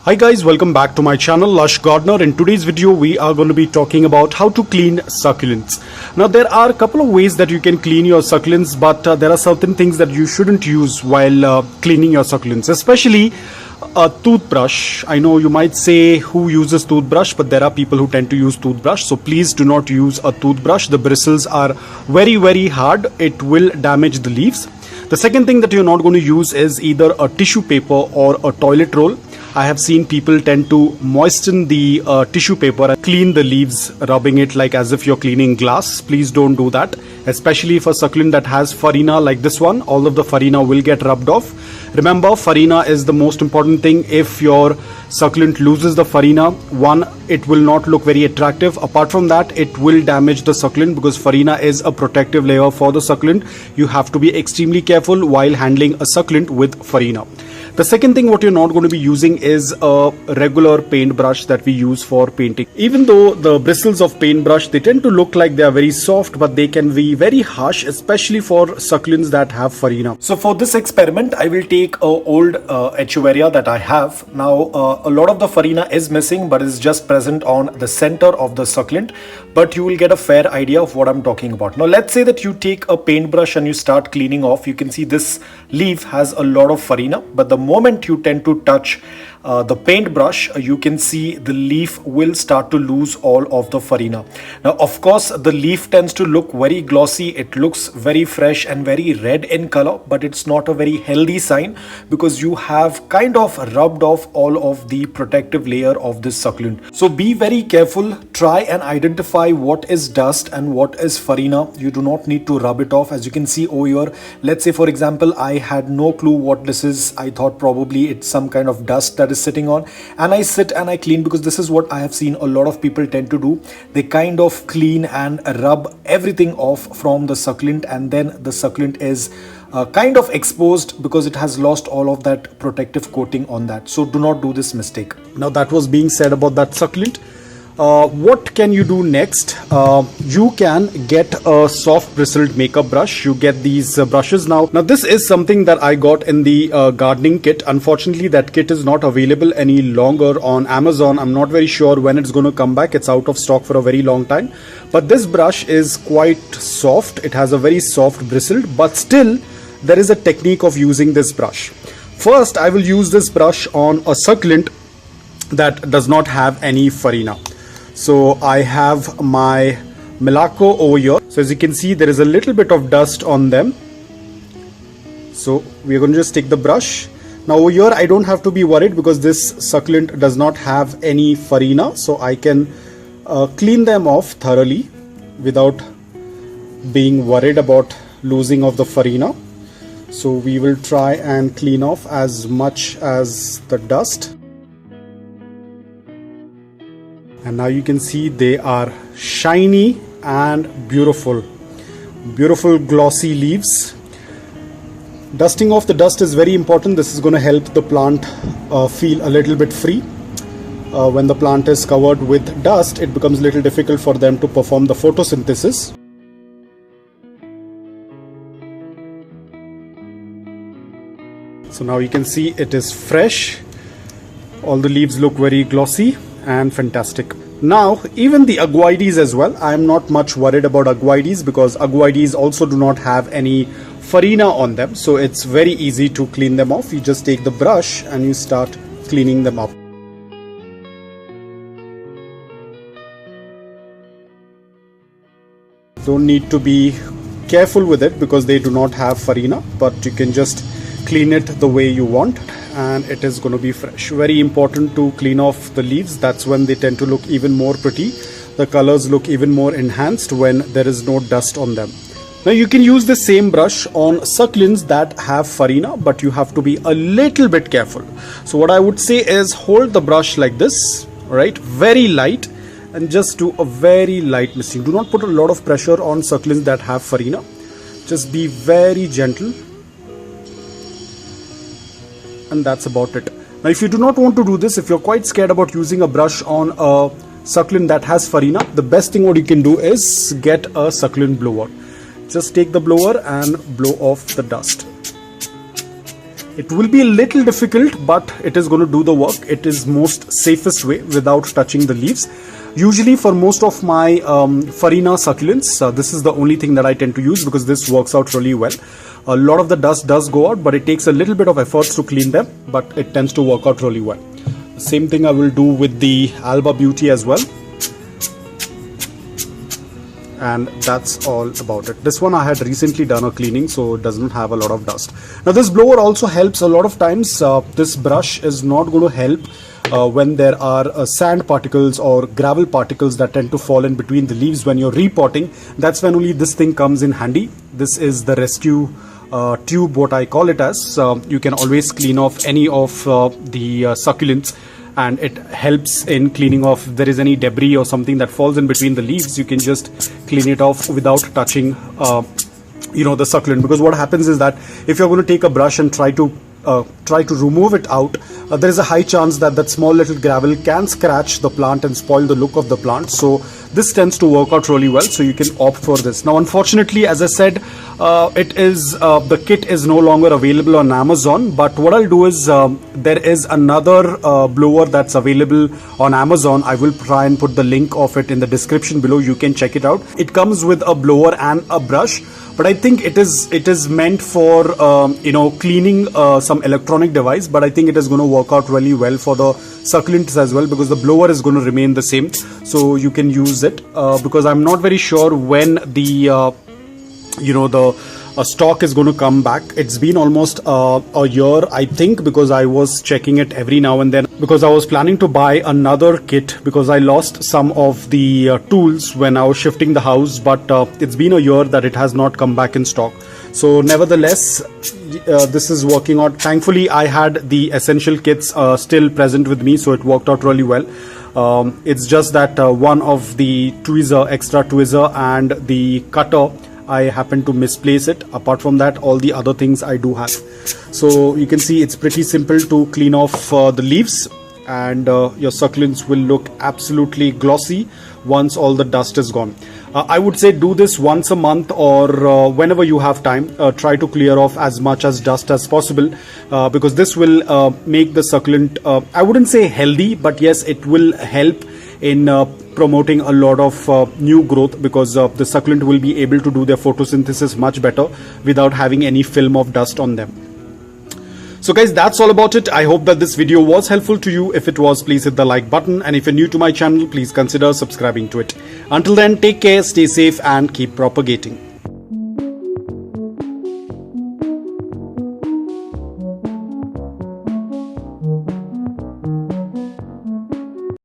Hi guys, welcome back to my channel Lush Gardener. In today's video we are going to be talking about how to clean succulents. Now there are a couple of ways that you can clean your succulents, but there are certain things that you shouldn't use while cleaning your succulents, especially a toothbrush. I know you might say who uses toothbrush, but there are people who tend to use toothbrush, so please do not use a toothbrush. The bristles are very hard. It will damage the leaves. The second thing that you're not going to use is either a tissue paper or a toilet roll. I have seen people tend to moisten the tissue paper and clean the leaves, rubbing it like as if you're cleaning glass. Please don't do that, especially for succulent that has farina like this one. All of the farina will get rubbed off. Remember, farina is the most important thing. If your succulent loses the farina, one, it will not look very attractive. Apart from that, it will damage the succulent because farina is a protective layer for the succulent. You have to be extremely careful while handling a succulent with farina. The second thing what you're not going to be using is a regular paintbrush that we use for painting. Even though the bristles of paintbrush, they tend to look like they are very soft, but they can be very harsh, especially for succulents that have farina. So for this experiment, I will take a old echeveria that I have. Now a lot of the farina is missing, but is just present on the center of the succulent. But you will get a fair idea of what I'm talking about. Now let's say that you take a paintbrush and you start cleaning off. You can see this leaf has a lot of farina, but the moment you tend to touch the paintbrush, you can see the leaf will start to lose all of the farina. Now of course the leaf tends to look very glossy, it looks very fresh and very red in color, but it's not a very healthy sign because you have kind of rubbed off all of the protective layer of this succulent. So be very careful, try and identify what is dust and what is farina. You do not need to rub it off. As you can see over here, let's say for example I had no clue what this is. I thought probably it's some kind of dust that is sitting on, and I sit and I clean because this is what I have seen a lot of people tend to do. They kind of clean and rub everything off from the succulent, and then the succulent is kind of exposed because it has lost all of that protective coating on that. So do not do this mistake. Now that was being said about that succulent. What can you do next? You can get a soft bristled makeup brush. You get these brushes now. Now this is something that I got in the gardening kit. Unfortunately, that kit is not available any longer on Amazon. I'm not very sure when it's going to come back. It's out of stock for a very long time. But this brush is quite soft. It has a very soft bristled, but still there is a technique of using this brush. First, I will use this brush on a succulent that does not have any farina. So I have my Milako over here. So as you can see, there is a little bit of dust on them. So we are going to just take the brush. Now over here, I don't have to be worried because this succulent does not have any farina. So I can clean them off thoroughly without being worried about losing of the farina. So we will try and clean off as much as the dust. And now you can see they are shiny and beautiful glossy leaves. Dusting off the dust is very important. This is going to help the plant feel a little bit free. When the plant is covered with dust, it becomes a little difficult for them to perform the photosynthesis. So now you can see it is fresh. All the leaves look very glossy and fantastic. Now even the aguides as well, I am not much worried about aguides because aguides also do not have any farina on them, so it's very easy to clean them off. You just take the brush and you start cleaning them up. Don't need to be careful with it because they do not have farina, but you can just clean it the way you want and it is going to be fresh. Very important to clean off the leaves. That's when they tend to look even more pretty. The colors look even more enhanced when there is no dust on them. Now you can use the same brush on succulents that have farina, but you have to be a little bit careful. So what I would say is hold the brush like this, right, very light, and just do a very light misting. Do not put a lot of pressure on succulents that have farina. Just be very gentle. And that's about it. Now if you do not want to do this, if you're quite scared about using a brush on a succulent that has farina, the best thing what you can do is get a succulent blower. Just take the blower and blow off the dust. It will be a little difficult, but it is going to do the work. It is most safest way without touching the leaves. Usually for most of my Farina succulents, this is the only thing that I tend to use because this works out really well. A lot of the dust does go out, but it takes a little bit of efforts to clean them, but it tends to work out really well. The same thing I will do with the Alba Beauty as well. And that's all about it. This one I had recently done a cleaning, so it doesn't have a lot of dust. Now this blower also helps a lot of times. This brush is not going to help when there are sand particles or gravel particles that tend to fall in between the leaves when you're repotting. That's when only this thing comes in handy. This is the rescue tube, what I call it as. You can always clean off any of the succulents, and it helps in cleaning off if there is any debris or something that falls in between the leaves. You can just clean it off without touching the succulent, because what happens is that if you're going to take a brush and try to remove it out, there is a high chance that that small little gravel can scratch the plant and spoil the look of the plant. So this tends to work out really well, so you can opt for this. Now unfortunately, as I said, the kit is no longer available on Amazon, but what I'll do is there is another blower that's available on Amazon. I will try and put the link of it in the description below. You can check it out. It comes with a blower and a brush, but I think it is meant for cleaning some electronic device, but I think it is going to work out really well for the succulents as well, because the blower is going to remain the same, so you can use it because I'm not very sure when the stock is going to come back. It's been almost a year, I think, because I was checking it every now and then, because I was planning to buy another kit because I lost some of the tools when I was shifting the house, but it's been a year that it has not come back in stock. So nevertheless, this is working out. Thankfully, I had the essential kits still present with me, so it worked out really well. It's just that one of the extra tweezer and the cutter, I happen to misplace it. Apart from that, all the other things I do have. So you can see it's pretty simple to clean off the leaves, and your succulents will look absolutely glossy once all the dust is gone. I would say do this once a month or whenever you have time. Try to clear off as much as dust as possible, because this will make the succulent, I wouldn't say healthy, but yes, it will help in promoting a lot of new growth, because the succulent will be able to do their photosynthesis much better without having any film of dust on them. So guys, that's all about it. I hope that this video was helpful to you. If it was, please hit the like button, and if you're new to my channel, please consider subscribing to it. Until then, take care, stay safe, and keep propagating.